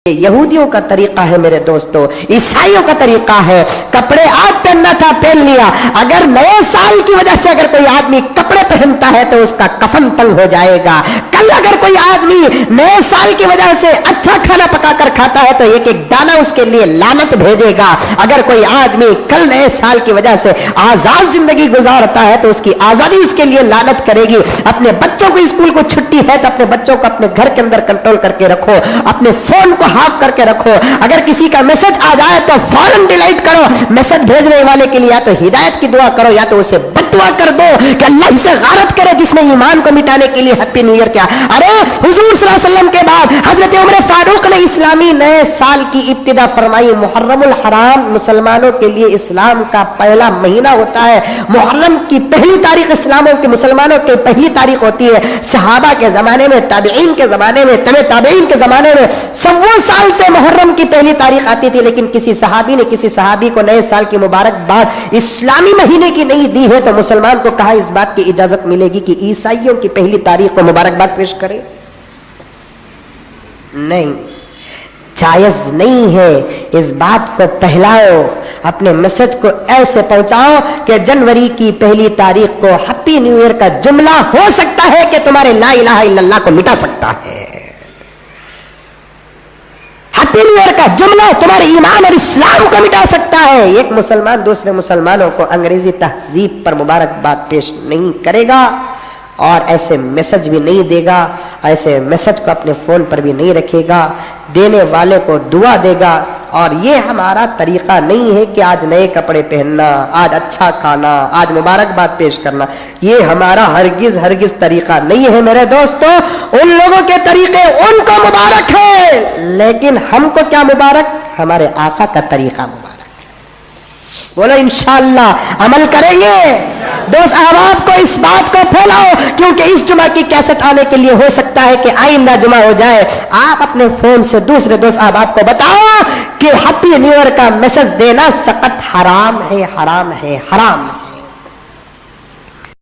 یہودیوں کا طریقہ ہے میرے دوستو، عیسائیوں کا طریقہ ہے، کپڑے آج پہننا تھا پہن لیا، اگر نئے سال کی وجہ سے اگر کوئی آدمی کپڑے پہنتا ہے تو اس کا کفن تنگ ہو جائے گا، کل اگر کوئی آدمی نئے سال کی وجہ سے اچھا کھانا پکا کر کھاتا ہے تو ایک ایک دانہ اس کے لیے لعنت بھیجے گا، اگر کوئی آدمی کل نئے سال کی وجہ سے آزاد زندگی گزارتا ہے تو اس کی آزادی اس کے لیے لعنت کرے گی۔ اپنے بچوں کو اسکول کو چھٹی ہے تو اپنے بچوں کو اپنے گھر کے اندر کنٹرول کر کے رکھو، اپنے فون کو ہاف کر کے رکھو، اگر کسی کا میسج آ جائے تو فوراً ڈیلیٹ کرو، میسج بھیجنے والے کے لیے یا تو ہدایت کی دعا کرو یا تو اسے بد دعا کر دو کہ اللہ اسے غارت کرے جس نے ایمان کو مٹانے کے لیے ہیپی نیو ایئر کیا۔ ارے حضور صلی اللہ علیہ وسلم کے بعد حضرت عمر فاروق نے اسلامی نئے سال کی ابتدا فرمائی۔ محرم الحرام مسلمانوں کے لیے اسلام کا پہلا مہینہ ہوتا ہے، محرم کی پہلی تاریخ اسلاموں کے مسلمانوں کی پہلی تاریخ ہوتی ہے۔ صحابہ کے زمانے میں، تابعین کے زمانے میں، تبع تابعین کے زمانے میں 100 سال سے محرم کی پہلی تاریخ آتی تھی، لیکن کسی صحابی نے کسی صحابی کو نئے سال کی مبارکباد اسلامی مہینے کی نہیں دی ہے تو مسلمان کو کہا اس بات کی اجازت ملے گی کہ عیسائیوں کی پہلی تاریخ کو مبارکباد پیش کرے؟ نہیں، جائز نہیں ہے۔ اس بات کو پھیلاؤ، اپنے میسج کو ایسے پہنچاؤ کہ جنوری کی پہلی تاریخ کو ہیپی نیو ایئر کا جملہ ہو سکتا ہے کہ تمہارے لا الہ الا اللہ کو مٹا سکتا ہے۔ ہیپی نیو ایئر کا جملہ تمہارے ایمان اور اسلام کو مٹا سکتا ہے۔ ایک مسلمان دوسرے مسلمانوں کو انگریزی تہذیب پر مبارکباد پیش نہیں کرے گا اور ایسے میسج بھی نہیں دے گا، ایسے میسج کو اپنے فون پر بھی نہیں رکھے گا، دینے والے کو دعا دے گا۔ اور یہ ہمارا طریقہ نہیں ہے کہ آج نئے کپڑے پہننا، آج اچھا کھانا، آج مبارکباد پیش کرنا، یہ ہمارا ہرگز ہرگز طریقہ نہیں ہے میرے دوستو۔ ان لوگوں کے طریقے ان کو مبارک ہے، لیکن ہم کو کیا مبارک؟ ہمارے آقا کا طریقہ مبارک۔ بولو انشاءاللہ عمل کریں گے۔ دوست احباب کو اس بات کو پھیلاؤ، کیونکہ اس جمعہ کی کیسٹ آنے کے لیے ہو سکتا ہے کہ آئندہ جمعہ ہو جائے۔ آپ اپنے فون سے دوسرے دوست احباب کو بتاؤ کہ ہیپی نیو ایئر کا میسج دینا سخت حرام ہے، حرام ہے، حرام ہے۔